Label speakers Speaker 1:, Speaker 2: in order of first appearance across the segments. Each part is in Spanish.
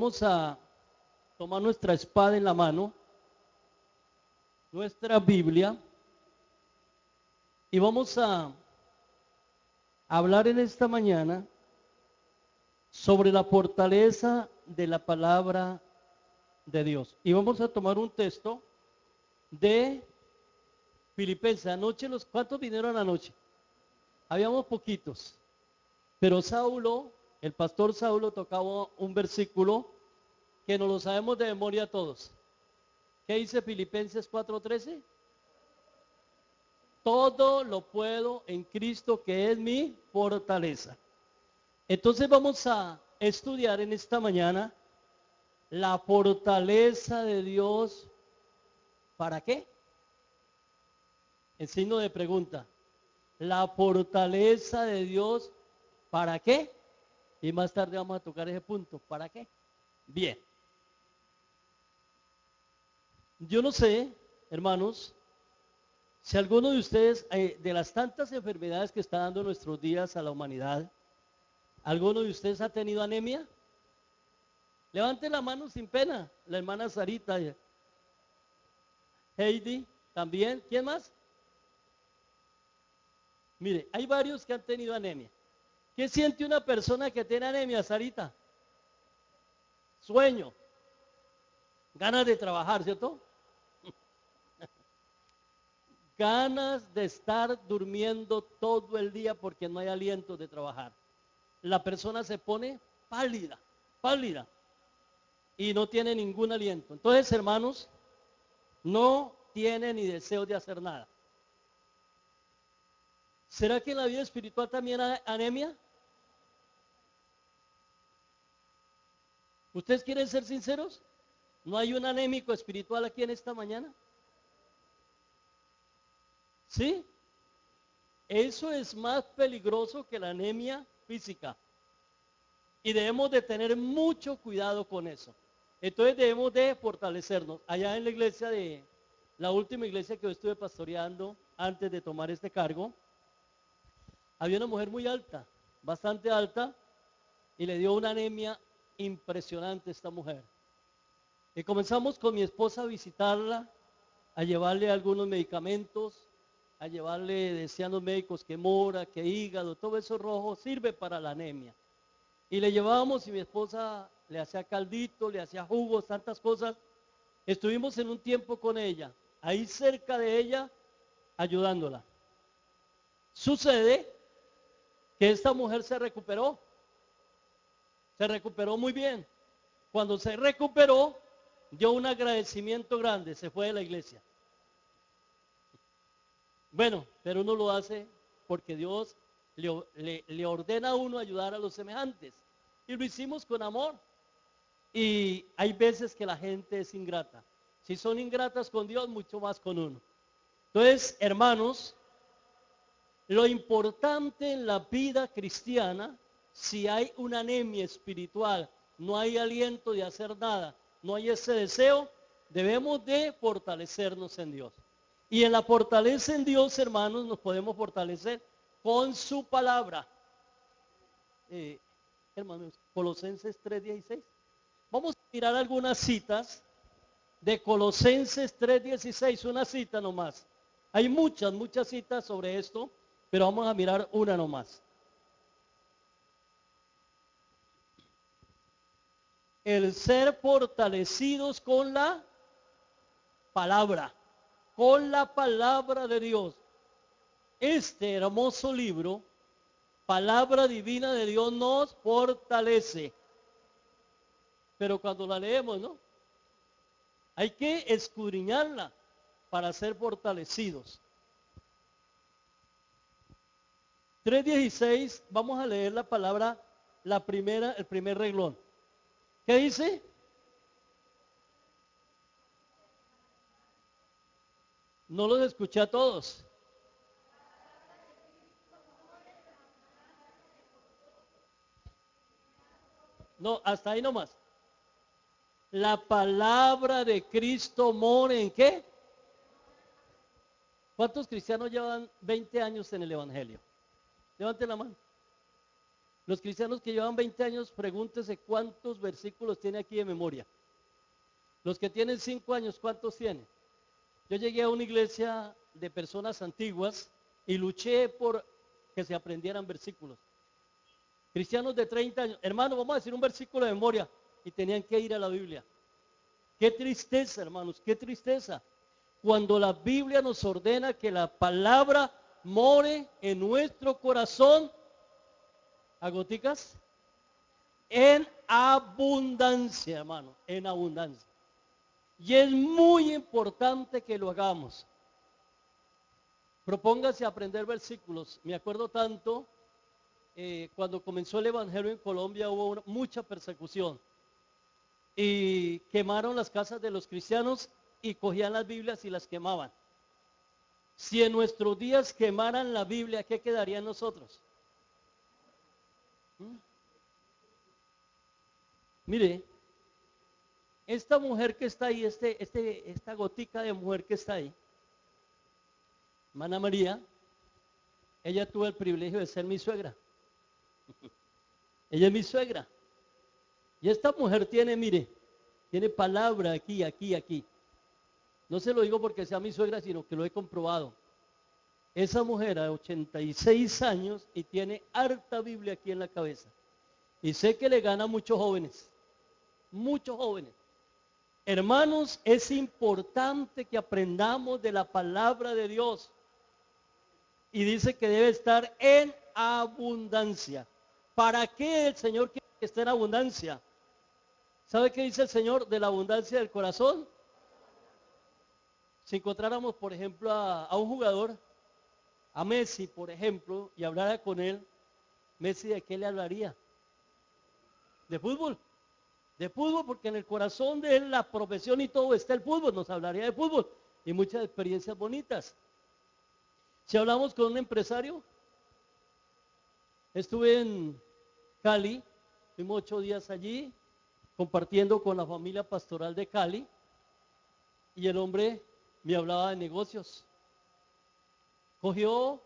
Speaker 1: Vamos a tomar nuestra espada en la mano, nuestra Biblia, y vamos a hablar en esta mañana sobre la fortaleza de la palabra de Dios. Y vamos a tomar un texto de Filipenses. Anoche, ¿cuántos vinieron anoche? Habíamos poquitos, pero el pastor Saulo tocaba un versículo que nos lo sabemos de memoria todos. ¿Qué dice Filipenses 4:13? Todo lo puedo en Cristo que es mi fortaleza. Entonces vamos a estudiar en esta mañana la fortaleza de Dios. ¿Para qué? En signo de pregunta. La fortaleza de Dios, ¿para qué? Y más tarde vamos a tocar ese punto. ¿Para qué? Bien. Yo no sé, hermanos, si alguno de ustedes, de las tantas enfermedades que está dando nuestros días a la humanidad, ¿alguno de ustedes ha tenido anemia? Levante la mano sin pena. La hermana Sarita, Heidi, también. ¿Quién más? Mire, hay varios que han tenido anemia. ¿Qué siente una persona que tiene anemia, Sarita? Sueño, ganas de trabajar, ¿cierto? Ganas de estar durmiendo todo el día porque no hay aliento de trabajar. La persona se pone pálida, pálida, y no tiene ningún aliento. Entonces, hermanos, no tiene ni deseo de hacer nada. ¿Será que en la vida espiritual también hay anemia? ¿Ustedes quieren ser sinceros? ¿No hay un anémico espiritual aquí en esta mañana? ¿Sí? Eso es más peligroso que la anemia física. Y debemos de tener mucho cuidado con eso. Entonces debemos de fortalecernos. Allá en la iglesia la última iglesia que yo estuve pastoreando antes de tomar este cargo, había una mujer muy alta, bastante alta, y le dio una anemia impresionante a esta mujer. Y comenzamos con mi esposa a visitarla, a llevarle algunos medicamentos, a llevarle, decían los médicos, que mora, que hígado, todo eso rojo sirve para la anemia. Y le llevábamos y mi esposa le hacía caldito, le hacía jugos, tantas cosas. Estuvimos en un tiempo con ella, ahí cerca de ella, ayudándola. Sucede que esta mujer se recuperó muy bien. Cuando se recuperó, dio un agradecimiento grande, se fue de la iglesia. Bueno, pero uno lo hace porque Dios le ordena a uno ayudar a los semejantes. Y lo hicimos con amor. Y hay veces que la gente es ingrata. Si son ingratas con Dios, mucho más con uno. Entonces, hermanos, lo importante en la vida cristiana, si hay una anemia espiritual, no hay aliento de hacer nada, no hay ese deseo, debemos de fortalecernos en Dios. Y en la fortaleza en Dios, hermanos, nos podemos fortalecer con su palabra. Hermanos, Colosenses 3:16. Vamos a mirar algunas citas de Colosenses 3:16, una cita nomás. Hay muchas citas sobre esto, pero vamos a mirar una nomás. El ser fortalecidos con la palabra de Dios. Este hermoso libro, palabra divina de Dios, nos fortalece. Pero cuando la leemos, ¿no? Hay que escudriñarla para ser fortalecidos. 3:16, vamos a leer la palabra, el primer renglón. ¿Qué dice? No los escuché a todos. No, hasta ahí nomás. La palabra de Cristo mora en ¿qué? ¿Cuántos cristianos llevan 20 años en el Evangelio? Levanten la mano. Los cristianos que llevan 20 años, pregúntese cuántos versículos tiene aquí de memoria. Los que tienen 5 años, ¿cuántos tienen? Yo llegué a una iglesia de personas antiguas y luché por que se aprendieran versículos. Cristianos de 30 años, hermano, vamos a decir un versículo de memoria, y tenían que ir a la Biblia. Qué tristeza, hermanos, qué tristeza. Cuando la Biblia nos ordena que la palabra more en nuestro corazón, ¿a goticas? En abundancia, hermano, en abundancia. Y es muy importante que lo hagamos. Propóngase a aprender versículos. Me acuerdo tanto, cuando comenzó el evangelio en Colombia hubo mucha persecución. Y quemaron las casas de los cristianos y cogían las Biblias y las quemaban. Si en nuestros días quemaran la Biblia, ¿qué quedaría en nosotros? Mire, esta mujer que está ahí, esta gotica de mujer que está ahí, hermana María, ella tuvo el privilegio de ser mi suegra. Ella es mi suegra. Y esta mujer tiene, mire, tiene palabra aquí, aquí, aquí. No se lo digo porque sea mi suegra, sino que lo he comprobado. Esa mujer de 86 años y tiene harta Biblia aquí en la cabeza. Y sé que le gana a muchos jóvenes. Muchos jóvenes. Hermanos, es importante que aprendamos de la palabra de Dios. Y dice que debe estar en abundancia. ¿Para qué el Señor quiere que esté en abundancia? ¿Sabe qué dice el Señor de la abundancia del corazón? Si encontráramos, por ejemplo, a un jugador, a Messi, por ejemplo, y hablara con él, Messi, ¿de qué le hablaría? De fútbol. De fútbol, porque en el corazón de él, la profesión y todo está el fútbol, nos hablaría de fútbol y muchas experiencias bonitas. Si hablamos con un empresario, estuve en Cali, fuimos 8 días allí, compartiendo con la familia pastoral de Cali, y el hombre me hablaba de negocios. Cogió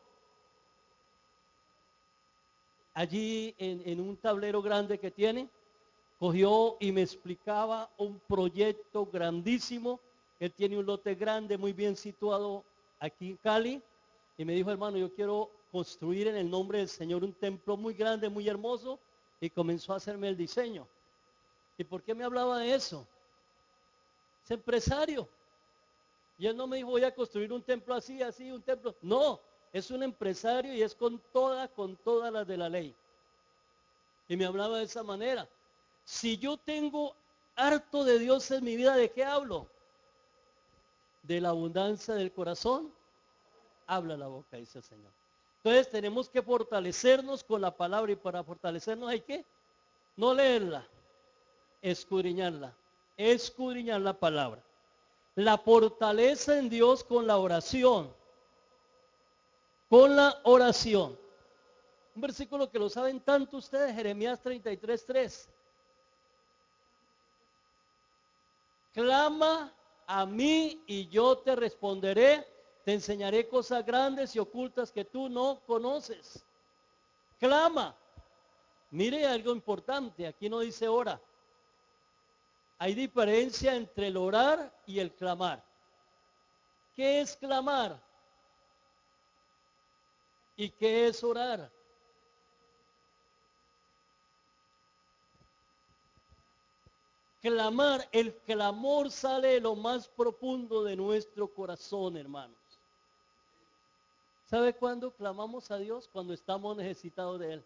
Speaker 1: allí en un tablero grande que tiene, cogió y me explicaba un proyecto grandísimo. Él tiene un lote grande, muy bien situado aquí en Cali, y me dijo, hermano, yo quiero construir en el nombre del Señor un templo muy grande, muy hermoso, y comenzó a hacerme el diseño. ¿Y por qué me hablaba de eso? Es empresario. Y él no me dijo, voy a construir un templo así, así, un templo. No, es un empresario y es con todas las de la ley. Y me hablaba de esa manera. Si yo tengo harto de Dios en mi vida, ¿de qué hablo? De la abundancia del corazón, habla la boca, dice el Señor. Entonces tenemos que fortalecernos con la palabra, y para fortalecernos hay que no leerla, escudriñarla, escudriñar la palabra. La fortaleza en Dios con la oración, con la oración. Un versículo que lo saben tanto ustedes, Jeremías 33:3. Clama a mí y yo te responderé, te enseñaré cosas grandes y ocultas que tú no conoces. Clama. Mire algo importante, aquí no dice ora. Hay diferencia entre el orar y el clamar. ¿Qué es clamar? ¿Y qué es orar? Clamar, el clamor sale de lo más profundo de nuestro corazón, hermanos. ¿Sabe cuándo clamamos a Dios? Cuando estamos necesitados de Él.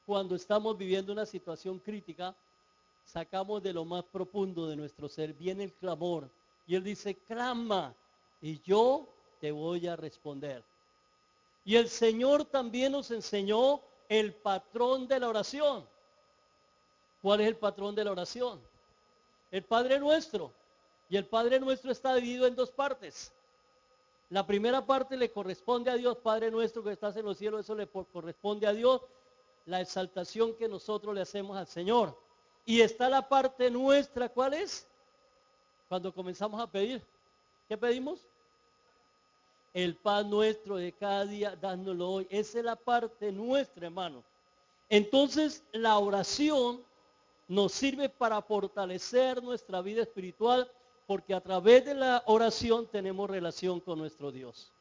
Speaker 1: Cuando estamos viviendo una situación crítica, sacamos de lo más profundo de nuestro ser, viene el clamor. Y Él dice, clama y yo te voy a responder. Y el Señor también nos enseñó el patrón de la oración. ¿Cuál es el patrón de la oración? El Padre Nuestro. Y el Padre Nuestro está dividido en dos partes. La primera parte le corresponde a Dios, Padre Nuestro que estás en los cielos, eso le corresponde a Dios, la exaltación que nosotros le hacemos al Señor. Y está la parte nuestra, ¿cuál es? Cuando comenzamos a pedir, ¿qué pedimos? El pan nuestro de cada día, dándolo hoy. Esa es la parte nuestra, hermano. Entonces, la oración nos sirve para fortalecer nuestra vida espiritual, porque a través de la oración tenemos relación con nuestro Dios.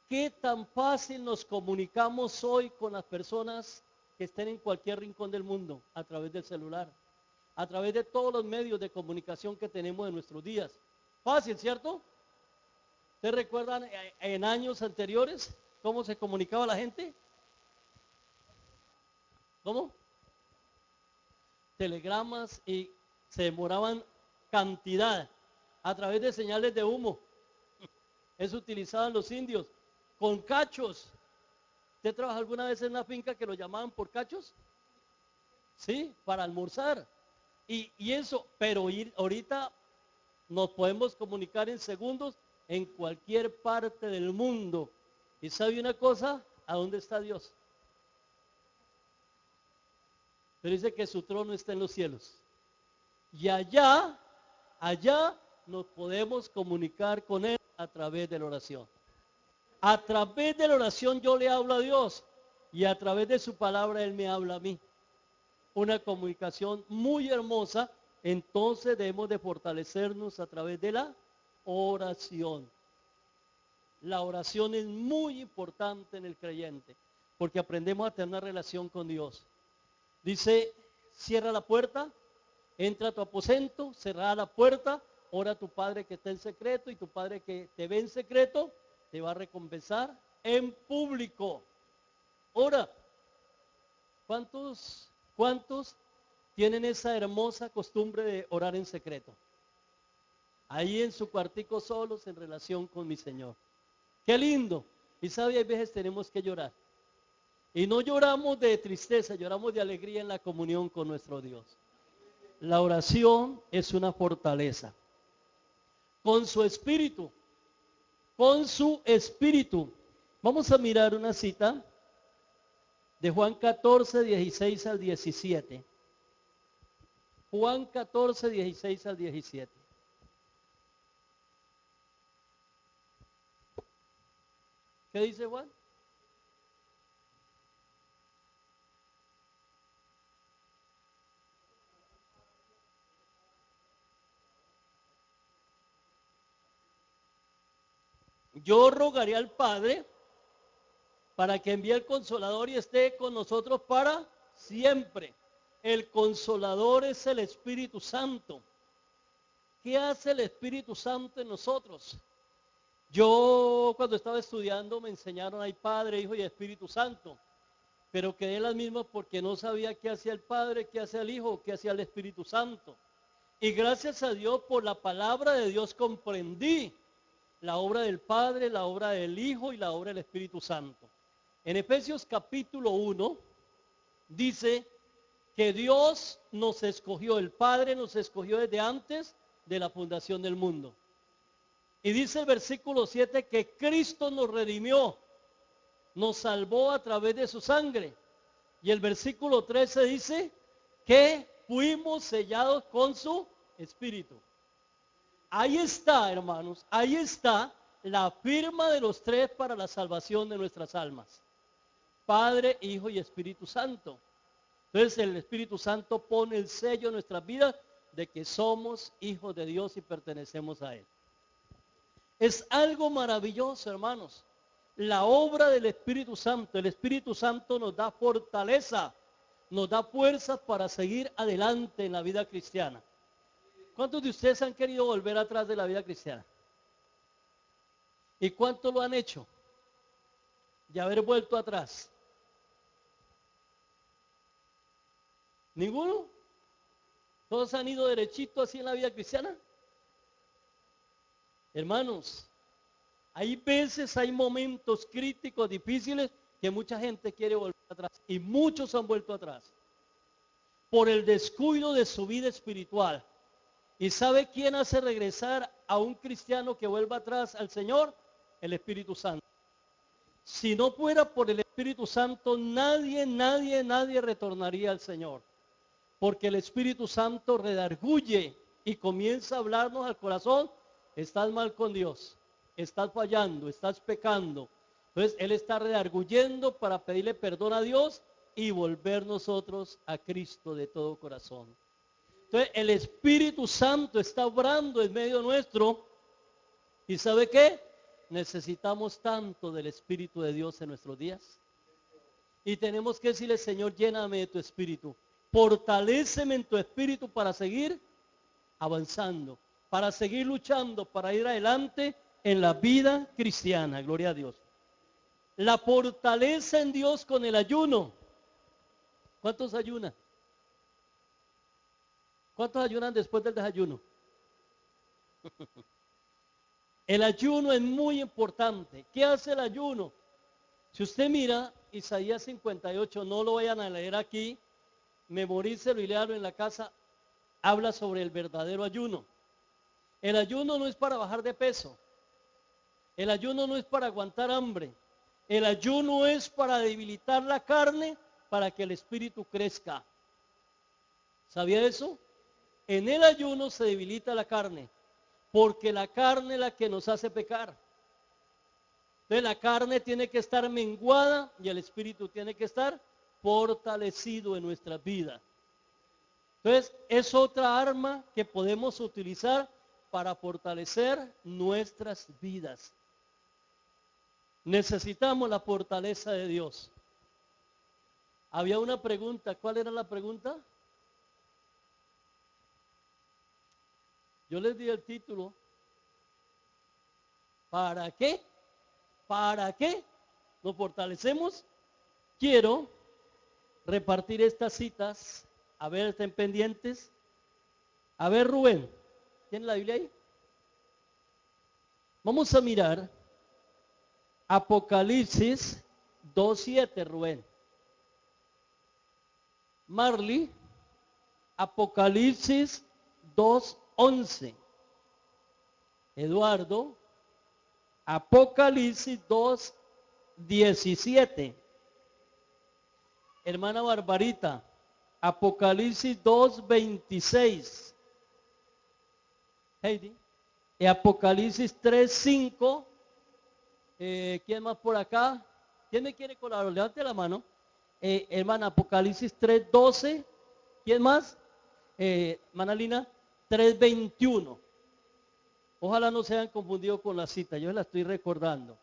Speaker 1: ¿Qué tan fácil nos comunicamos hoy con las personas que estén en cualquier rincón del mundo? A través del celular, a través de todos los medios de comunicación que tenemos en nuestros días. Fácil, ¿cierto? ¿Ustedes recuerdan en años anteriores cómo se comunicaba la gente? ¿Cómo? Telegramas, y se demoraban cantidad a través de señales de humo. Eso utilizaban los indios con cachos. ¿Usted trabajó alguna vez en una finca que lo llamaban por cachos? Sí, para almorzar. Y eso, pero ahorita nos podemos comunicar en segundos en cualquier parte del mundo. ¿Y sabe una cosa? ¿A dónde está Dios? Pero dice que su trono está en los cielos. Y allá nos podemos comunicar con Él a través de la oración. A través de la oración yo le hablo a Dios, y a través de su palabra Él me habla a mí. Una comunicación muy hermosa. Entonces debemos de fortalecernos a través de la oración. La oración es muy importante en el creyente, porque aprendemos a tener una relación con Dios. Dice, cierra la puerta, entra a tu aposento, cerrada la puerta, ora a tu Padre que está en secreto, y tu Padre que te ve en secreto te va a recompensar en público. Ora. ¿Cuántos tienen esa hermosa costumbre de orar en secreto? Ahí en su cuartico solos, en relación con mi Señor. ¡Qué lindo! Y sabe, hay veces tenemos que llorar. Y no lloramos de tristeza, lloramos de alegría en la comunión con nuestro Dios. La oración es una fortaleza. Con su espíritu. Con su espíritu. Vamos a mirar una cita de Juan 14, 16 al 17. Juan 14, 16 al 17. ¿Qué dice Juan? Yo rogaré al Padre para que envíe el Consolador y esté con nosotros para siempre. El Consolador es el Espíritu Santo. ¿Qué hace el Espíritu Santo en nosotros? Yo cuando estaba estudiando me enseñaron ahí Padre, Hijo y Espíritu Santo, pero quedé las mismas porque no sabía qué hacía el Padre, qué hacía el Hijo, qué hacía el Espíritu Santo. Y gracias a Dios por la palabra de Dios comprendí la obra del Padre, la obra del Hijo y la obra del Espíritu Santo. En Efesios capítulo 1 dice que Dios nos escogió, el Padre nos escogió desde antes de la fundación del mundo. Y dice el versículo 7 que Cristo nos redimió, nos salvó a través de su sangre. Y el versículo 13 dice que fuimos sellados con su Espíritu. Ahí está, hermanos, ahí está la firma de los tres para la salvación de nuestras almas. Padre, Hijo y Espíritu Santo. Entonces el Espíritu Santo pone el sello en nuestras vidas de que somos hijos de Dios y pertenecemos a Él. Es algo maravilloso, hermanos. La obra del Espíritu Santo. El Espíritu Santo nos da fortaleza, nos da fuerza para seguir adelante en la vida cristiana. ¿Cuántos de ustedes han querido volver atrás de la vida cristiana? ¿Y cuántos lo han hecho? De haber vuelto atrás. ¿Ninguno? ¿Todos han ido derechito así en la vida cristiana? Hermanos, hay veces, hay momentos críticos, difíciles, que mucha gente quiere volver atrás. Y muchos han vuelto atrás. Por el descuido de su vida espiritual. ¿Y sabe quién hace regresar a un cristiano que vuelva atrás al Señor? El Espíritu Santo. Si no fuera por el Espíritu Santo, nadie retornaría al Señor. Porque el Espíritu Santo redarguye y comienza a hablarnos al corazón: estás mal con Dios, estás fallando, estás pecando. Entonces Él está redarguyendo para pedirle perdón a Dios y volver nosotros a Cristo de todo corazón. Entonces el Espíritu Santo está obrando en medio nuestro y ¿sabe qué? Necesitamos tanto del Espíritu de Dios en nuestros días. Y tenemos que decirle, Señor, lléname de tu Espíritu. Fortaléceme en tu Espíritu para seguir avanzando, para seguir luchando, para ir adelante en la vida cristiana. Gloria a Dios. La fortaleza en Dios con el ayuno. ¿Cuántos ayunan? ¿Cuántos ayunan después del desayuno? El ayuno es muy importante. ¿Qué hace el ayuno? Si usted mira Isaías 58, no lo vayan a leer aquí, memorícelo y léalo en la casa, habla sobre el verdadero ayuno. El ayuno no es para bajar de peso. El ayuno no es para aguantar hambre. El ayuno es para debilitar la carne para que el espíritu crezca. ¿Sabía eso? En el ayuno se debilita la carne, porque la carne es la que nos hace pecar. Entonces la carne tiene que estar menguada y el espíritu tiene que estar fortalecido en nuestra vida. Entonces es otra arma que podemos utilizar para fortalecer nuestras vidas. Necesitamos la fortaleza de Dios. Había una pregunta, ¿cuál era la pregunta? Yo les di el título. ¿Para qué? ¿Para qué nos fortalecemos? Quiero repartir estas citas. A ver, estén pendientes. A ver, Rubén, ¿tiene la Biblia ahí? Vamos a mirar Apocalipsis 2:7, Rubén. Marley, Apocalipsis 2:11. Eduardo, Apocalipsis 2:17. Hermana Barbarita, Apocalipsis 2:26. Heidi, y Apocalipsis 3:5. ¿Quién más por acá? ¿Quién me quiere colaborar? Levante la mano. Hermana, Apocalipsis 3:12. ¿Quién más? Hermana Lina, 3:21. Ojalá no se hayan confundido con la cita, yo la estoy recordando.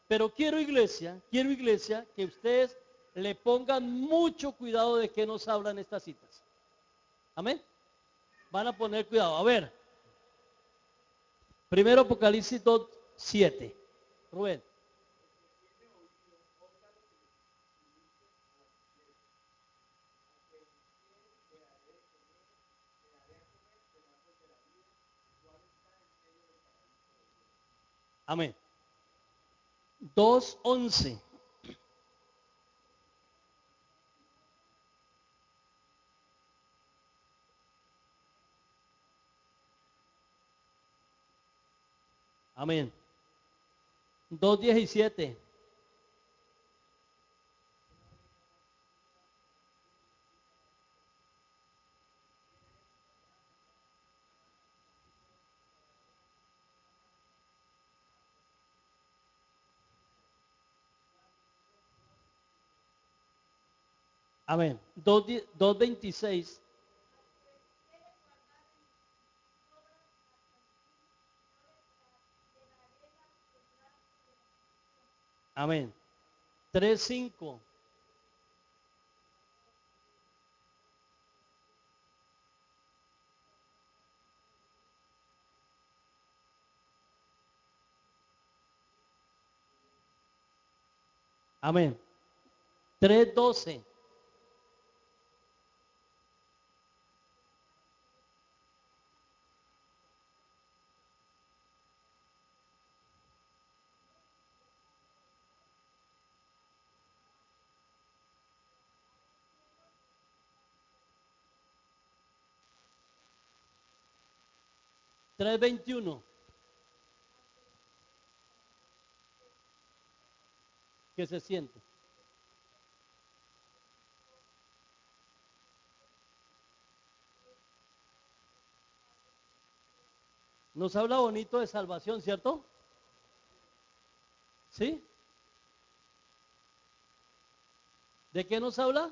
Speaker 1: Pero quiero iglesia, que ustedes le pongan mucho cuidado de qué nos hablan estas citas. Amén. Van a poner cuidado. A ver. Primero Apocalipsis 2:7. Rubén. Amén. 2:11. Amén. 2:17. Amén. 2:26. Amén. 3:5. Amén. 3:12. Tres 21. ¿Qué se siente? Nos habla bonito de salvación, ¿cierto? ¿Sí? ¿De qué nos habla?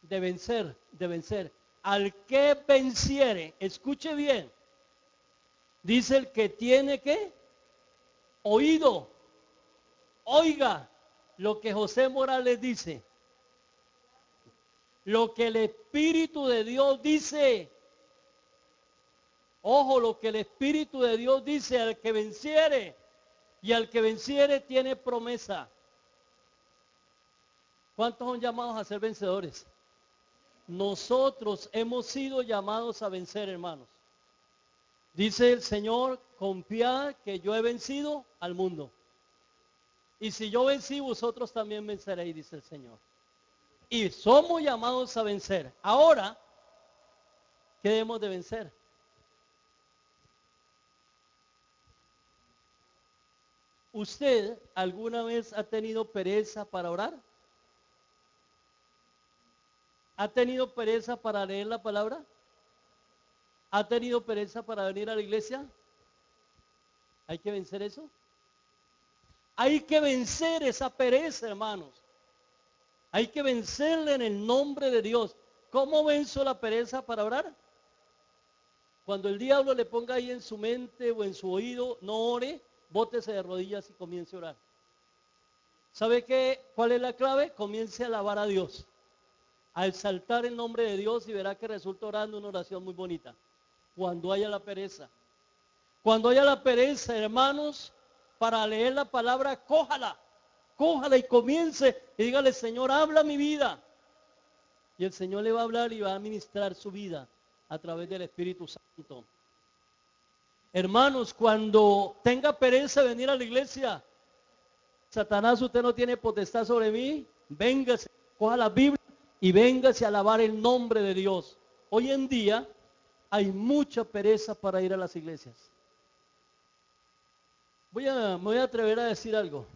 Speaker 1: De vencer, de vencer. Al que venciere, escuche bien, dice el que tiene que oído, oiga lo que José Morales dice, lo que el Espíritu de Dios dice. Ojo, lo que el Espíritu de Dios dice, al que venciere, y al que venciere tiene promesa. ¿Cuántos son llamados a ser vencedores? Nosotros hemos sido llamados a vencer, hermanos. Dice el Señor, confiad que yo he vencido al mundo. Y si yo vencí, vosotros también venceréis, dice el Señor. Y somos llamados a vencer. Ahora, ¿qué debemos de vencer? ¿Usted alguna vez ha tenido pereza para orar? ¿Ha tenido pereza para leer la palabra? ¿Ha tenido pereza para venir a la iglesia? ¿Hay que vencer eso? Hay que vencer esa pereza, hermanos. Hay que vencerla en el nombre de Dios. ¿Cómo venzo la pereza para orar? Cuando el diablo le ponga ahí en su mente o en su oído, no ore, bótese de rodillas y comience a orar. ¿Sabe cuál es la clave? Comience a alabar a Dios, a exaltar el nombre de Dios y verá que resulta orando una oración muy bonita. Cuando haya la pereza. Cuando haya la pereza, hermanos, para leer la palabra, cójala y comience y dígale, Señor, habla mi vida. Y el Señor le va a hablar y va a ministrar su vida a través del Espíritu Santo. Hermanos, cuando tenga pereza de venir a la iglesia, Satanás, usted no tiene potestad sobre mí, véngase, coja la Biblia y véngase a alabar el nombre de Dios. Hoy en día hay mucha pereza para ir a las iglesias. Me voy a atrever a decir algo.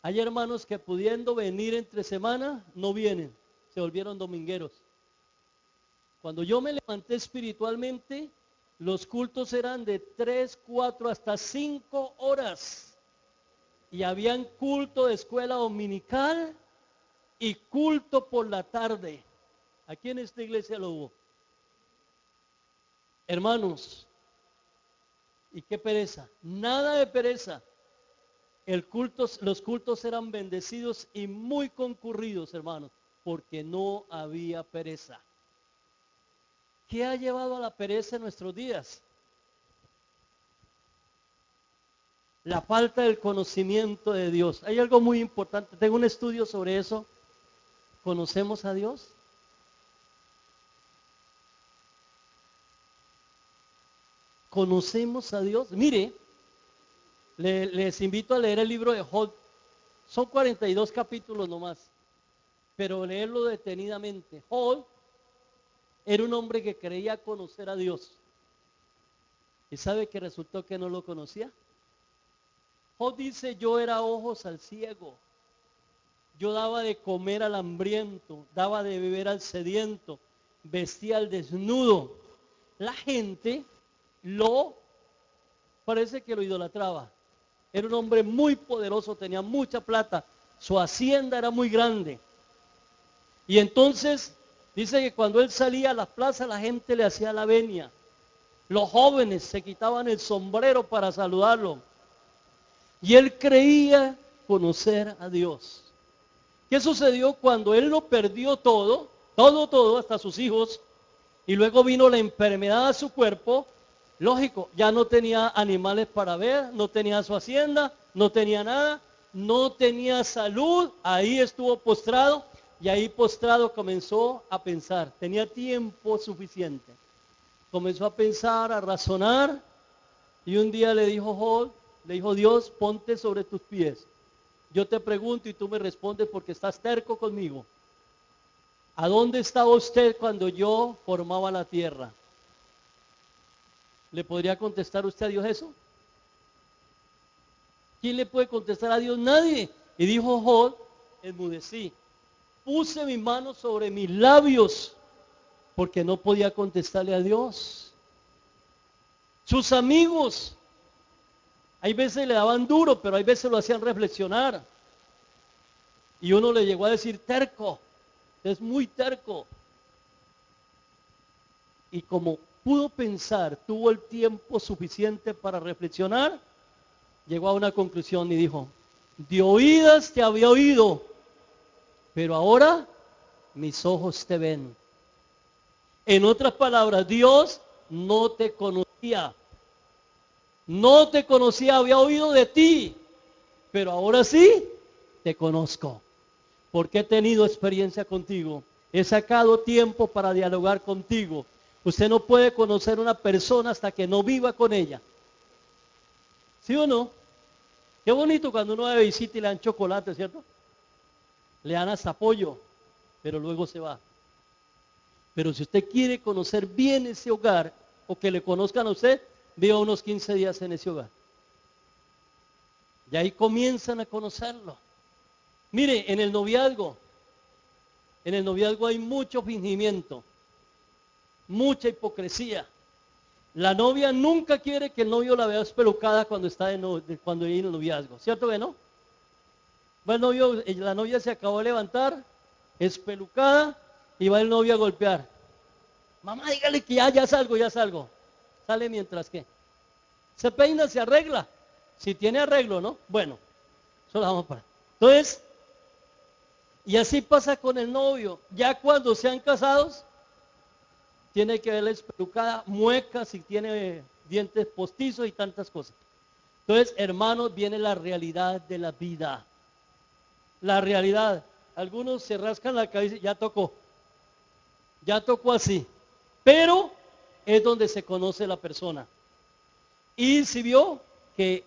Speaker 1: Hay hermanos que pudiendo venir entre semana, no vienen, se volvieron domingueros. Cuando yo me levanté espiritualmente, los cultos eran de 3, 4, hasta 5 horas. Y habían culto de escuela dominical y culto por la tarde. Aquí en esta iglesia lo hubo. Hermanos, ¿y qué pereza? Nada de pereza. Los cultos eran bendecidos y muy concurridos, hermanos, porque no había pereza. ¿Qué ha llevado a la pereza en nuestros días? La falta del conocimiento de Dios. Hay algo muy importante, tengo un estudio sobre eso. ¿Conocemos a Dios? ¿Conocemos a Dios? Mire, les invito a leer el libro de Job. Son 42 capítulos nomás, pero leerlo detenidamente. Job era un hombre que creía conocer a Dios. ¿Y sabe que resultó que no lo conocía? Job dice, yo era ojos al ciego, yo daba de comer al hambriento, daba de beber al sediento, vestía al desnudo. La gente parece que lo idolatraba. Era un hombre muy poderoso, tenía mucha plata, su hacienda era muy grande. Y entonces dice que cuando él salía a las plazas la gente le hacía la venia. Los jóvenes se quitaban el sombrero para saludarlo. Y él creía conocer a Dios. ¿Qué sucedió cuando él lo perdió todo, hasta sus hijos, y luego vino la enfermedad a su cuerpo? Lógico, ya no tenía animales para ver, no tenía su hacienda, no tenía nada, no tenía salud, ahí estuvo postrado, y ahí postrado comenzó a pensar, tenía tiempo suficiente. Comenzó a pensar, a razonar, y un día le dijo Dios, ponte sobre tus pies. Yo te pregunto y tú me respondes porque estás terco conmigo. ¿A dónde estaba usted cuando yo formaba la tierra? ¿Le podría contestar usted a Dios eso? ¿Quién le puede contestar a Dios? Nadie. Y dijo Job, enmudecí. Puse mi mano sobre mis labios porque no podía contestarle a Dios. Sus amigos, hay veces le daban duro, pero hay veces lo hacían reflexionar. Y uno le llegó a decir terco, es muy terco. Y como pudo pensar, tuvo el tiempo suficiente para reflexionar, llegó a una conclusión y dijo, de oídas te había oído, pero ahora mis ojos te ven. En otras palabras, Dios no te conocía. No te conocía, había oído de ti, pero ahora sí te conozco. Porque he tenido experiencia contigo. He sacado tiempo para dialogar contigo. Usted no puede conocer a una persona hasta que no viva con ella. ¿Sí o no? Qué bonito cuando uno va de visita y le dan chocolate, ¿cierto? Le dan hasta pollo, pero luego se va. Pero si usted quiere conocer bien ese hogar, o que le conozcan a usted, viva unos 15 días en ese hogar. Y ahí comienzan a conocerlo. Mire, en el noviazgo hay mucho fingimiento, mucha hipocresía. La novia nunca quiere que el novio la vea espelucada cuando está cuando hay en el noviazgo, ¿cierto que no? Va el novio, la novia se acabó de levantar, espelucada, y va el novio a golpear. Mamá, dígale que ya salgo, ya salgo. Sale mientras que se peina, se arregla. Si tiene arreglo, ¿no? Bueno, eso lo vamos para. Entonces, y así pasa con el novio. Ya cuando sean casados, tiene que verla espelucada, muecas, si tiene dientes postizos y tantas cosas. Entonces, hermanos, viene la realidad de la vida. La realidad. Algunos se rascan la cabeza y ya tocó así. Pero es donde se conoce la persona. Y si vio que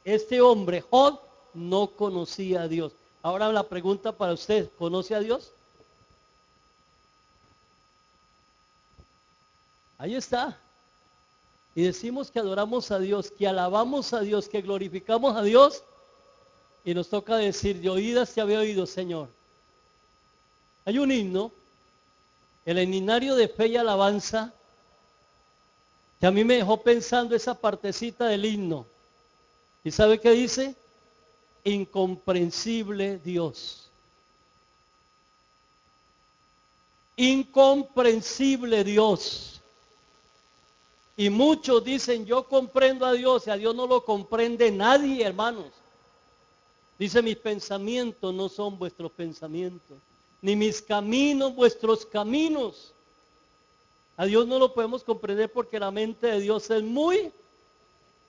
Speaker 1: este hombre, Job, no conocía a Dios. Ahora la pregunta para usted, ¿conoce a Dios? Ahí está. Y decimos que adoramos a Dios, que alabamos a Dios, que glorificamos a Dios. Y nos toca decir, de oídas te había oído, Señor. Hay un himno, el himnario de fe y alabanza, que a mí me dejó pensando esa partecita del himno. ¿Y sabe qué dice? Incomprensible Dios. Incomprensible Dios. Y muchos dicen, yo comprendo a Dios, y a Dios no lo comprende nadie, hermanos. Dice, mis pensamientos no son vuestros pensamientos, ni mis caminos vuestros caminos. A Dios no lo podemos comprender porque la mente de Dios es muy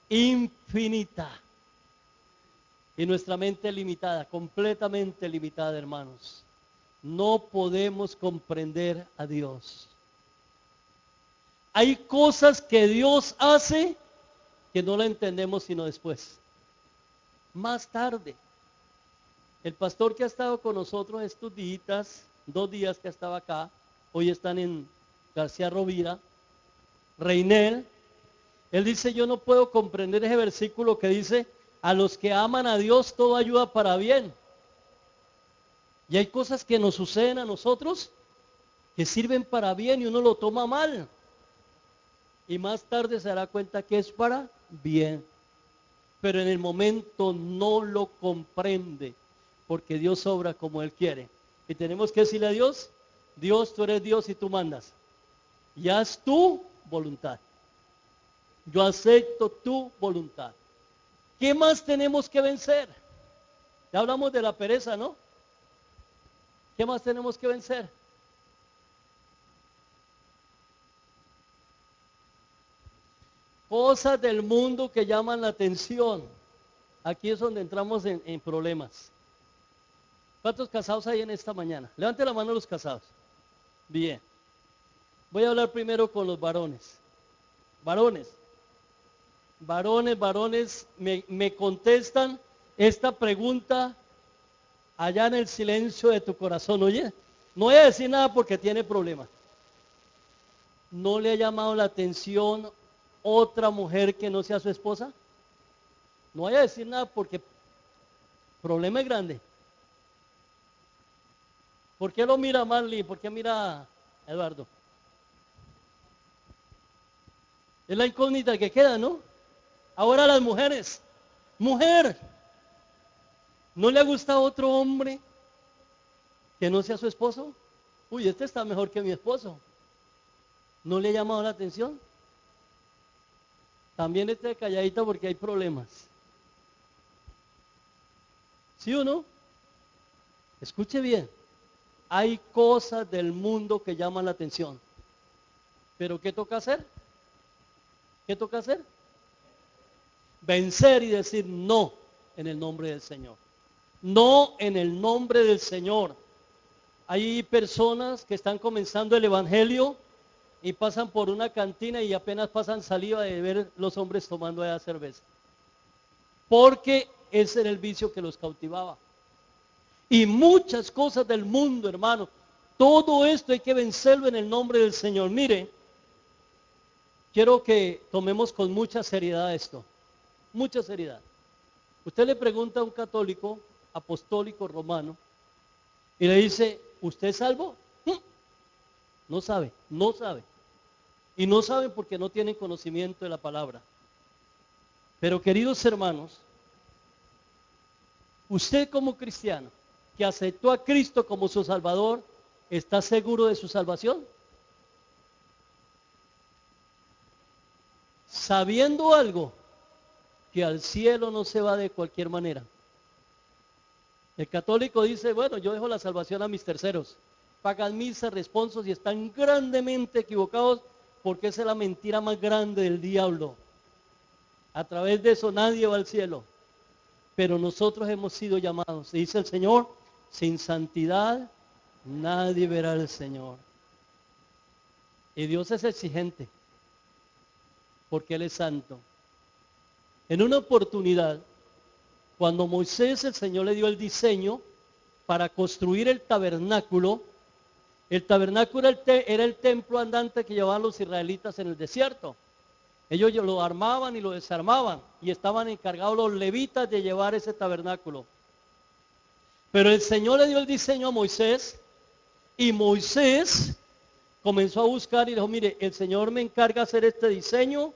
Speaker 1: infinita. Y nuestra mente es limitada, completamente limitada, hermanos. No podemos comprender a Dios. Hay cosas que Dios hace que no la entendemos sino después. Más tarde. El pastor que ha estado con nosotros estos días, 2 días que estaba acá, hoy están en García Rovira, Reinel, él dice, yo no puedo comprender ese versículo que dice, a los que aman a Dios todo ayuda para bien. Y hay cosas que nos suceden a nosotros que sirven para bien y uno lo toma mal. Y más tarde se dará cuenta que es para bien. Pero en el momento no lo comprende, porque Dios obra como Él quiere. Y tenemos que decirle a Dios, Dios, tú eres Dios y tú mandas. Y haz tu voluntad. Yo acepto tu voluntad. ¿Qué más tenemos que vencer? Ya hablamos de la pereza, ¿no? ¿Qué más tenemos que vencer? Cosas del mundo que llaman la atención. Aquí es donde entramos en problemas. ¿Cuántos casados hay en esta mañana? Levante la mano los casados. Bien. Voy a hablar primero con los varones. Varones. Varones, me contestan esta pregunta allá en el silencio de tu corazón. Oye, no voy a decir nada porque tiene problemas. ¿No le ha llamado la atención otra mujer que no sea su esposa? No voy a decir nada porque el problema es grande. ¿Por qué lo mira Marley? ¿Por qué mira a Eduardo? Es la incógnita que queda, ¿no? Ahora las mujeres. Mujer, ¿no le gusta otro hombre que no sea su esposo. Uy, este está mejor que mi esposo. ¿No le ha llamado la atención? También esté calladita porque hay problemas. ¿Sí o no? Escuche bien. Hay cosas del mundo que llaman la atención. ¿Pero qué toca hacer? ¿Qué toca hacer? Vencer y decir no en el nombre del Señor. No en el nombre del Señor. Hay personas que están comenzando el evangelio y pasan por una cantina y apenas pasan saliva de ver los hombres tomando esa cerveza. Porque ese era el vicio que los cautivaba. Y muchas cosas del mundo, hermano. Todo esto hay que vencerlo en el nombre del Señor. Mire, quiero que tomemos con mucha seriedad esto. Mucha seriedad. Usted le pregunta a un católico, apostólico, romano, y le dice, ¿usted es salvo? No sabe, no sabe. Y no saben porque no tienen conocimiento de la palabra. Pero queridos hermanos, usted como cristiano, que aceptó a Cristo como su Salvador, ¿está seguro de su salvación? Sabiendo algo, que al cielo no se va de cualquier manera. El católico dice, bueno, yo dejo la salvación a mis terceros, pagan misa, responsos y están grandemente equivocados porque esa es la mentira más grande del diablo. A través de eso nadie va al cielo, pero nosotros hemos sido llamados. Dice el Señor, sin santidad nadie verá al Señor. Y Dios es exigente, porque Él es santo. En una oportunidad, cuando Moisés, el Señor le dio el diseño para construir el tabernáculo era el templo andante que llevaban los israelitas en el desierto. Ellos lo armaban y lo desarmaban y estaban encargados los levitas de llevar ese tabernáculo. Pero el Señor le dio el diseño a Moisés y Moisés comenzó a buscar y dijo, mire, el Señor me encarga hacer este diseño,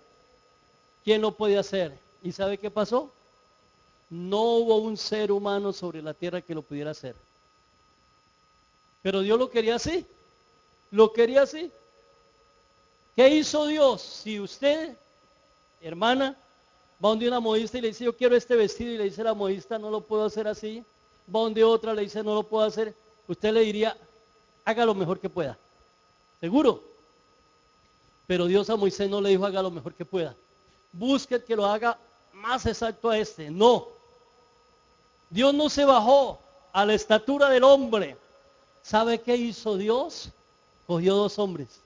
Speaker 1: ¿quién lo puede hacer? ¿Y sabe qué pasó? No hubo un ser humano sobre la tierra que lo pudiera hacer. Pero Dios lo quería así, lo quería así. ¿Qué hizo Dios? Si usted, hermana, va donde una modista y le dice, yo quiero este vestido, y le dice la modista, no lo puedo hacer así, va donde otra, le dice, no lo puedo hacer, usted le diría, haga lo mejor que pueda. ¿Seguro? Pero Dios a Moisés no le dijo, haga lo mejor que pueda. Busque que lo haga más exacto a este. No. Dios no se bajó a la estatura del hombre. ¿Sabe qué hizo Dios? Cogió dos hombres.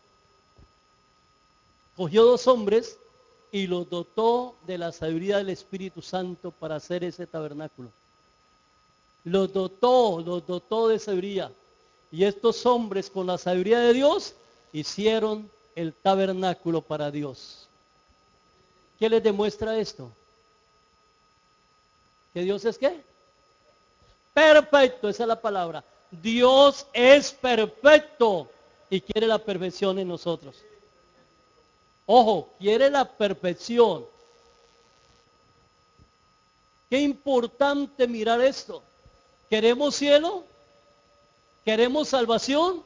Speaker 1: Cogió dos hombres y los dotó de la sabiduría del Espíritu Santo para hacer ese tabernáculo. Los dotó de sabiduría. Y estos hombres con la sabiduría de Dios hicieron el tabernáculo para Dios. ¿Qué les demuestra esto? ¿Que Dios es qué? Perfecto, esa es la palabra. Dios es perfecto y quiere la perfección en nosotros. Ojo, quiere la perfección. Qué importante mirar esto. ¿Queremos cielo? ¿Queremos salvación?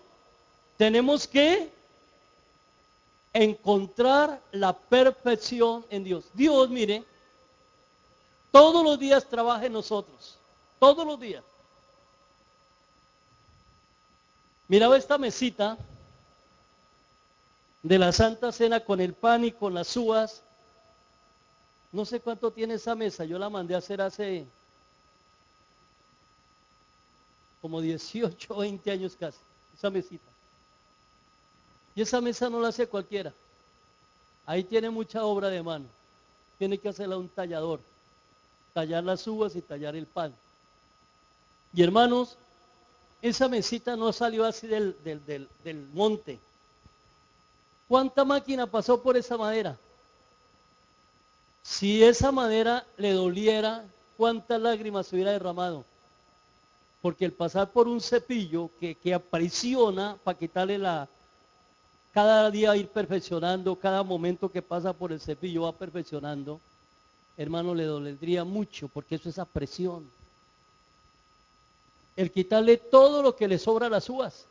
Speaker 1: Tenemos que encontrar la perfección en Dios. Dios, mire, todos los días trabaja en nosotros. Todos los días. Miraba esta mesita de la Santa Cena con el pan y con las uvas. No sé cuánto tiene esa mesa. Yo la mandé a hacer hace como 18 o 20 años casi. Esa mesita. Y esa mesa no la hace cualquiera. Ahí tiene mucha obra de mano. Tiene que hacerla un tallador. Tallar las uvas y tallar el pan. Y hermanos, esa mesita no salió así del monte. ¿Cuánta máquina pasó por esa madera? Si esa madera le doliera, ¿cuántas lágrimas se hubiera derramado? Porque el pasar por un cepillo que aprisiona para quitarle cada día ir perfeccionando, cada momento que pasa por el cepillo va perfeccionando, hermano, le dolería mucho porque eso es apresión. el quitarle todo lo que le sobra a las uvas.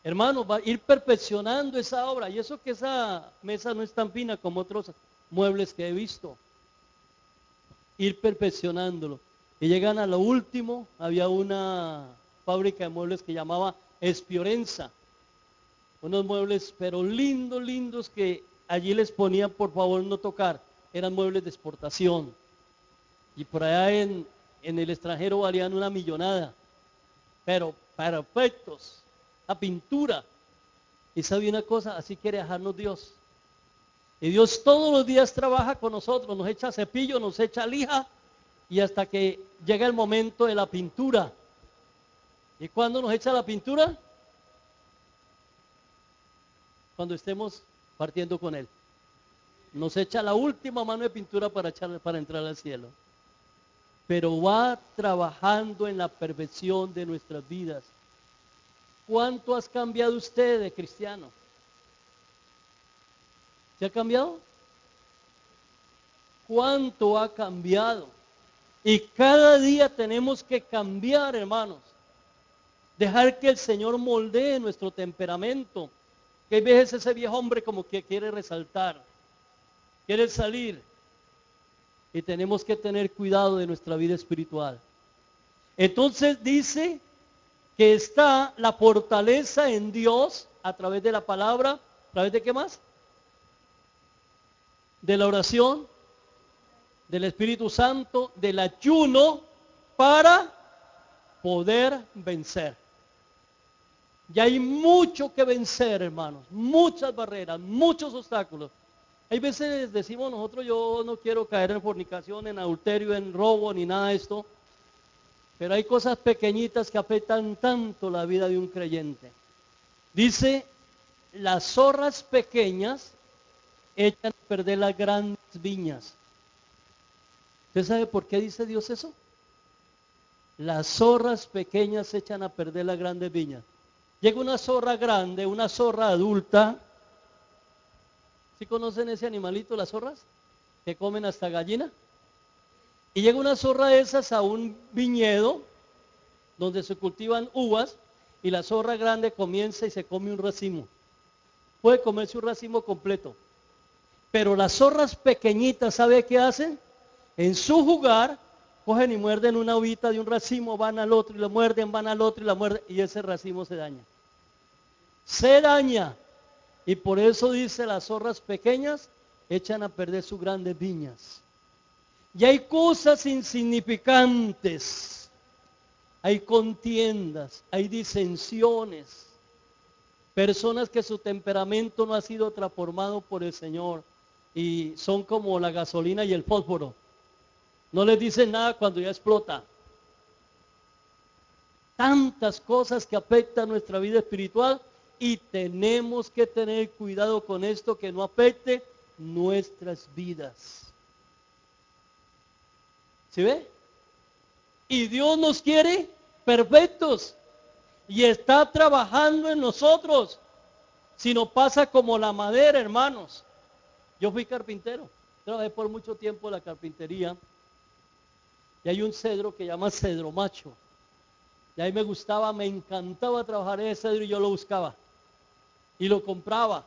Speaker 1: Hermano, va a ir perfeccionando esa obra. Y eso que esa mesa no es tan fina como otros muebles que he visto. Ir perfeccionándolo. Y llegan a lo último, había una fábrica de muebles que llamaba Espiorenza. Unos muebles, pero lindos, lindos, que allí les ponían por favor no tocar. Eran muebles de exportación. Y por allá en el extranjero valían una millonada. Pero perfectos. La pintura. Y sabe una cosa, así quiere dejarnos Dios. Y Dios todos los días trabaja con nosotros, nos echa cepillo, nos echa lija, y hasta que llega el momento de la pintura. ¿Y cuándo nos echa la pintura? Cuando estemos partiendo con Él. Nos echa la última mano de pintura para entrar al cielo. Pero va trabajando en la perfección de nuestras vidas. ¿Cuánto has cambiado usted de cristiano? ¿Se ha cambiado? ¿Cuánto ha cambiado? Y cada día tenemos que cambiar, hermanos. Dejar que el Señor moldee nuestro temperamento. Que hay veces ese viejo hombre como que quiere resaltar, quiere salir. Y tenemos que tener cuidado de nuestra vida espiritual. Entonces dice que está la fortaleza en Dios a través de la palabra. ¿A través de qué más? De la oración, del Espíritu Santo, del ayuno, para poder vencer. Ya hay mucho que vencer, hermanos, muchas barreras, muchos obstáculos. Hay veces decimos nosotros, yo no quiero caer en fornicación, en adulterio, en robo, ni nada de esto, pero hay cosas pequeñitas que afectan tanto la vida de un creyente. Dice, las zorras pequeñas echan a perder las grandes viñas. ¿Usted sabe por qué dice Dios eso? Las zorras pequeñas echan a perder las grandes viñas. Llega una zorra grande, una zorra adulta. ¿Sí conocen ese animalito, las zorras? Que comen hasta gallina. Y llega una zorra de esas a un viñedo donde se cultivan uvas, y la zorra grande comienza y se come un racimo. Puede comerse un racimo completo. Pero las zorras pequeñitas, ¿sabe qué hacen? En su jugar, cogen y muerden una uvita de un racimo, van al otro y lo muerden, van al otro y la muerden, y ese racimo se daña. Se daña. Y por eso dice, las zorras pequeñas echan a perder sus grandes viñas. Y hay cosas insignificantes, hay contiendas, hay disensiones, personas que su temperamento no ha sido transformado por el Señor y son como la gasolina y el fósforo. No les dicen nada cuando ya explota. Tantas cosas que afectan nuestra vida espiritual, y tenemos que tener cuidado con esto, que no afecte nuestras vidas. ¿Sí ve? Y Dios nos quiere perfectos y está trabajando en nosotros. Si no pasa como la madera, hermanos. Yo fui carpintero, trabajé por mucho tiempo en la carpintería, y hay un cedro que llama cedro macho. Y ahí me gustaba, me encantaba trabajar en ese cedro, y yo lo buscaba y lo compraba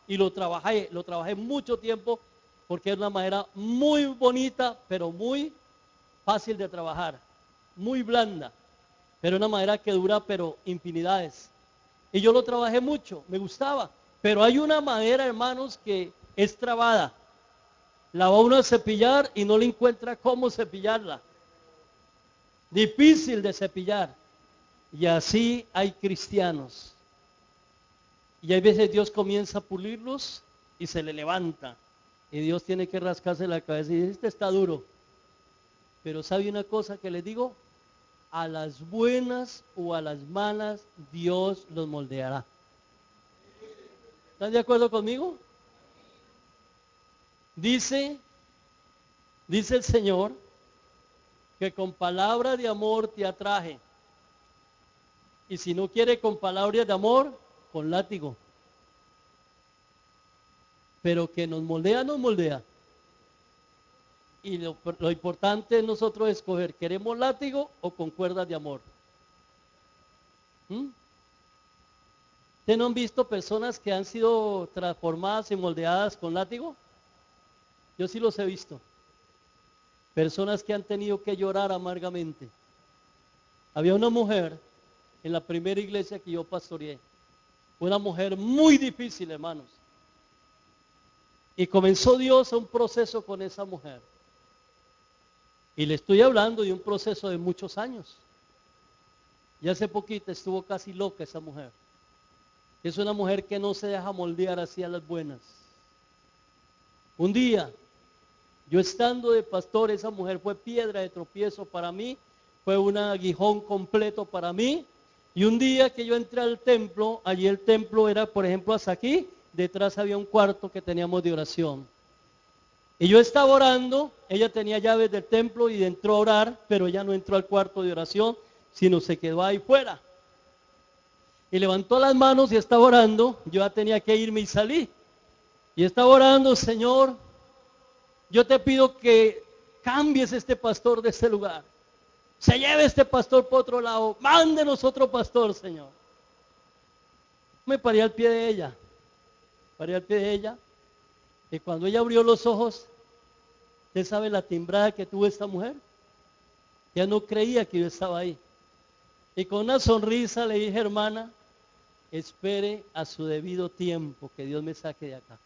Speaker 1: y lo trabajé mucho tiempo, porque es una madera muy bonita, pero muy fácil de trabajar, muy blanda, pero una madera que dura pero infinidades. Y yo lo trabajé mucho, me gustaba, pero hay una madera, hermanos, que es trabada. La va uno a cepillar y no le encuentra cómo cepillarla. Difícil de cepillar. Y así hay cristianos. Y hay veces Dios comienza a pulirlos y se le levanta. Y Dios tiene que rascarse la cabeza y dice, este está duro. Pero ¿sabe una cosa que les digo? A las buenas o a las malas, Dios los moldeará. ¿Están de acuerdo conmigo? Dice el Señor que con palabra de amor te atraje. Y si no quiere con palabras de amor, con látigo. Pero que nos moldea, nos moldea. y lo importante es nosotros escoger, ¿queremos látigo o con cuerdas de amor? ¿Mm? ¿Ustedes no han visto personas que han sido transformadas y moldeadas con látigo? Yo sí los he visto. Personas que han tenido que llorar amargamente. Había una mujer en la primera iglesia que yo pastoreé. Una mujer muy difícil, hermanos. Y comenzó Dios a un proceso con esa mujer. Y le estoy hablando de un proceso de muchos años. Y hace poquito estuvo casi loca esa mujer. Es una mujer que no se deja moldear hacia las buenas. Un día, yo estando de pastor, esa mujer fue piedra de tropiezo para mí, fue un aguijón completo para mí. Y un día que yo entré al templo, allí el templo era, por ejemplo, hasta aquí, detrás había un cuarto que teníamos de oración. Y yo estaba orando, ella tenía llaves del templo y entró a orar, pero ella no entró al cuarto de oración, sino se quedó ahí fuera. Y levantó las manos y estaba orando, yo ya tenía que irme y salí. Y estaba orando, Señor, yo te pido que cambies este pastor de este lugar. Se lleve este pastor por otro lado, mándenos otro pastor, Señor. Me paré al pie de ella, y cuando ella abrió los ojos, ¿usted sabe la timbrada que tuvo esta mujer? Ya no creía que yo estaba ahí. Y con una sonrisa le dije, hermana, espere a su debido tiempo que Dios me saque de acá.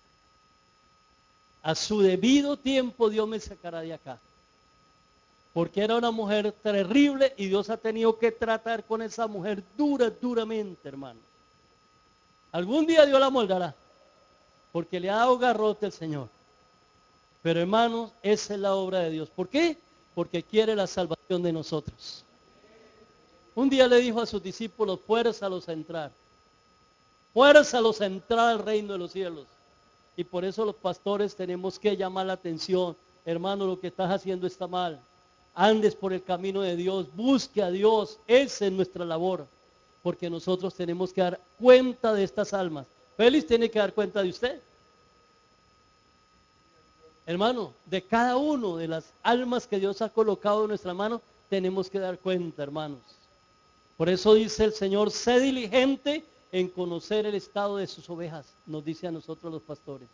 Speaker 1: A su debido tiempo Dios me sacará de acá. Porque era una mujer terrible y Dios ha tenido que tratar con esa mujer duramente, hermano. Algún día Dios la moldará, porque le ha dado garrote el Señor. Pero hermanos, esa es la obra de Dios. ¿Por qué? Porque quiere la salvación de nosotros. Un día le dijo a sus discípulos, fuérzalos a entrar. Fuérzalos a entrar al reino de los cielos. Y por eso los pastores tenemos que llamar la atención. Hermano, lo que estás haciendo está mal. Andes por el camino de Dios, busque a Dios. Esa es nuestra labor. Porque nosotros tenemos que dar cuenta de estas almas. Félix tiene que dar cuenta de usted. Hermano, de cada uno de las almas que Dios ha colocado en nuestra mano, tenemos que dar cuenta, hermanos. Por eso dice el Señor, sé diligente en conocer el estado de sus ovejas, nos dice a nosotros los pastores.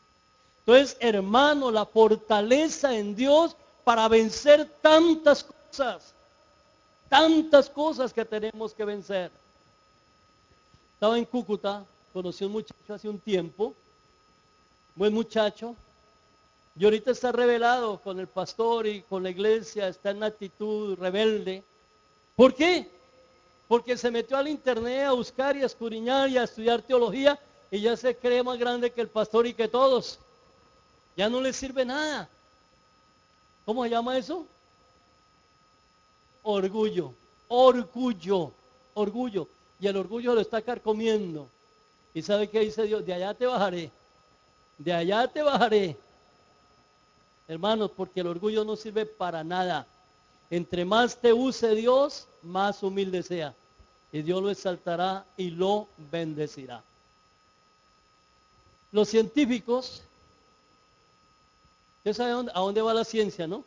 Speaker 1: Entonces, hermano, la fortaleza en Dios para vencer tantas cosas que tenemos que vencer. Estaba en Cúcuta, conocí a un muchacho hace un tiempo, buen muchacho, y ahorita está rebelado con el pastor y con la iglesia, está en actitud rebelde. ¿Por qué? Porque se metió al internet a buscar y a escudriñar y a estudiar teología y ya se cree más grande que el pastor y que todos. Ya no le sirve nada. ¿Cómo se llama eso? Orgullo, orgullo. Y el orgullo lo está carcomiendo. ¿Y sabe qué dice Dios? De allá te bajaré. De allá te bajaré. Hermanos, porque el orgullo no sirve para nada. Entre más te use Dios, más humilde sea. Y Dios lo exaltará y lo bendecirá. Los científicos, usted sabe a dónde va la ciencia, ¿no?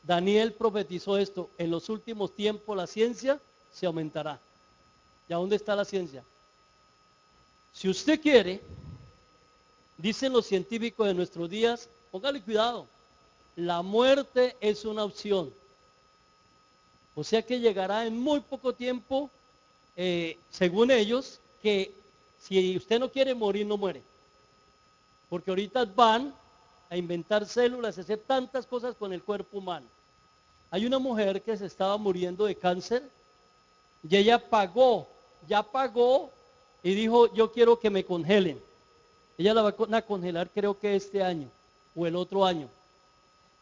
Speaker 1: Daniel profetizó esto, en los últimos tiempos la ciencia se aumentará. ¿Y a dónde está la ciencia? Si usted quiere, dicen los científicos de nuestros días, póngale cuidado, la muerte es una opción. O sea que llegará en muy poco tiempo, según ellos, que si usted no quiere morir, no muere. Porque ahorita van a inventar células, hacer tantas cosas con el cuerpo humano. Hay una mujer que se estaba muriendo de cáncer y ella ya pagó y dijo, yo quiero que me congelen. Ella la van a congelar creo que este año o el otro año.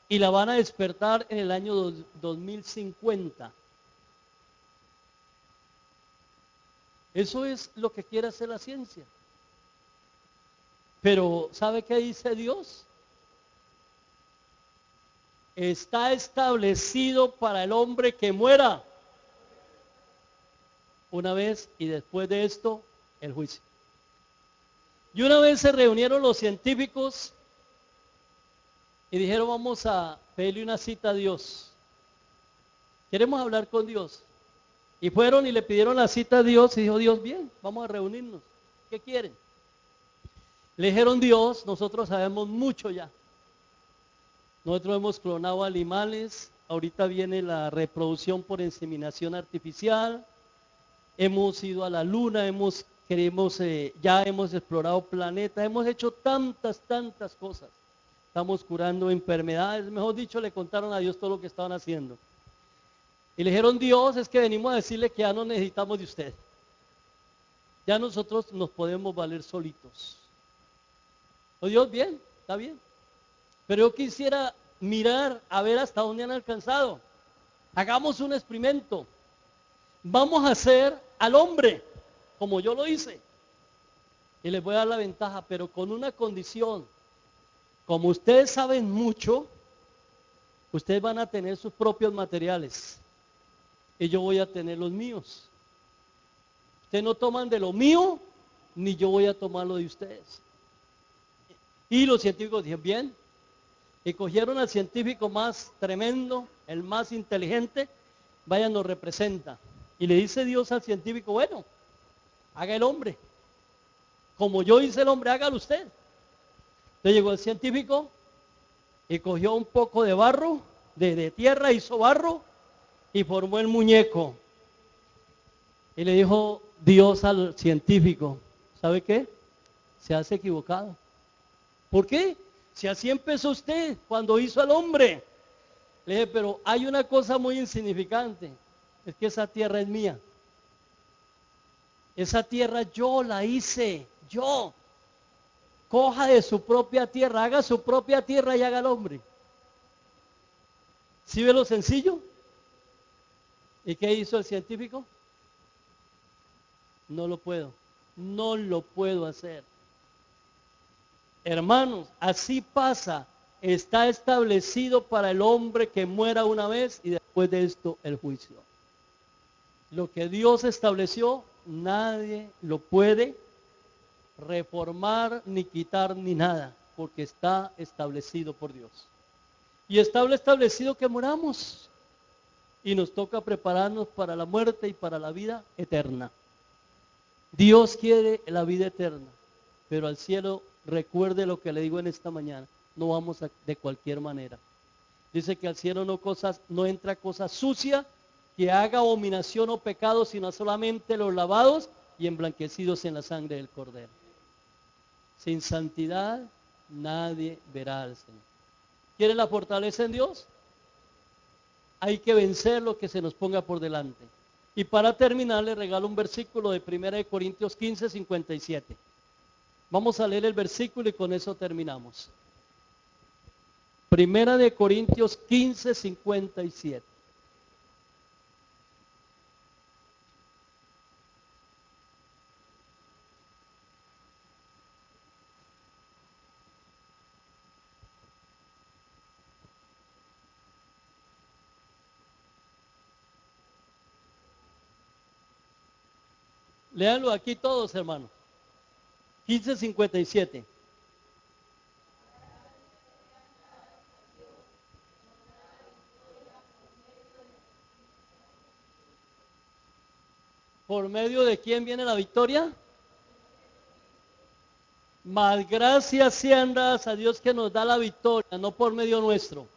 Speaker 1: Y la van a despertar en el año 2050. Eso es lo que quiere hacer la ciencia. Pero ¿sabe qué dice Dios? Está establecido para el hombre que muera una vez y después de esto el juicio. Y una vez se reunieron los científicos y dijeron, vamos a pedirle una cita a Dios. Queremos hablar con Dios. Y fueron y le pidieron la cita a Dios y dijo Dios, bien, vamos a reunirnos. ¿Qué quieren? Le dijeron, Dios, nosotros sabemos mucho ya. Nosotros hemos clonado animales, ahorita viene la reproducción por inseminación artificial, hemos ido a la luna, ya hemos explorado planetas, hemos hecho tantas cosas. Estamos curando enfermedades, mejor dicho, le contaron a Dios todo lo que estaban haciendo. Y le dijeron, Dios, es que venimos a decirle que ya no necesitamos de usted. Ya nosotros nos podemos valer solitos. ¿O Dios? Bien, está bien. Pero yo quisiera mirar a ver hasta dónde han alcanzado. Hagamos un experimento. Vamos a hacer al hombre, como yo lo hice. Y les voy a dar la ventaja, pero con una condición. Como ustedes saben mucho, ustedes van a tener sus propios materiales. Y yo voy a tener los míos. Ustedes no toman de lo mío, ni yo voy a tomar lo de ustedes. Y los científicos dijeron, bien. Y cogieron al científico más tremendo, el más inteligente, vaya, nos representa. Y le dice Dios al científico, bueno, haga el hombre. Como yo hice el hombre, hágalo usted. Entonces llegó el científico y cogió un poco de barro, de tierra, hizo barro y formó el muñeco. Y le dijo Dios al científico, ¿sabe qué? Se has equivocado. ¿Por qué? Si así empezó usted cuando hizo al hombre. Le dije, pero hay una cosa muy insignificante, es que esa tierra es mía. Esa tierra yo la hice, yo. Coja de su propia tierra, haga su propia tierra y haga al hombre. ¿Sí ve lo sencillo? ¿Y qué hizo el científico? No lo puedo hacer. Hermanos, así pasa. Está establecido para el hombre que muera una vez y después de esto el juicio. Lo que Dios estableció, nadie lo puede reformar, ni quitar, ni nada, porque está establecido por Dios. Y está establecido que moramos. Y nos toca prepararnos para la muerte y para la vida eterna. Dios quiere la vida eterna, pero al cielo, recuerde lo que le digo en esta mañana, no vamos de cualquier manera. Dice que al cielo no entra cosa sucia que haga abominación o pecado, sino solamente los lavados y emblanquecidos en la sangre del Cordero. Sin santidad nadie verá al Señor. ¿Quiere la fortaleza en Dios? Hay que vencer lo que se nos ponga por delante. Y para terminar le regalo un versículo de 1 Corintios 15, 57. Vamos a leer el versículo y con eso terminamos. 1 Corintios 15, 57. Léanlo aquí todos, hermanos. 15:57. ¿Por medio de quién viene la victoria? Más gracias sean dadas a Dios que nos da la victoria, no por medio nuestro,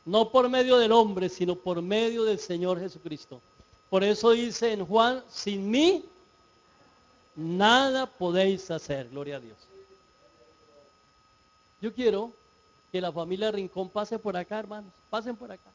Speaker 1: no por medio del hombre, sino por medio del Señor Jesucristo. Por eso dice en Juan, sin mí nada podéis hacer, gloria a Dios. Yo quiero que la familia Rincón pase por acá, hermanos, pasen por acá.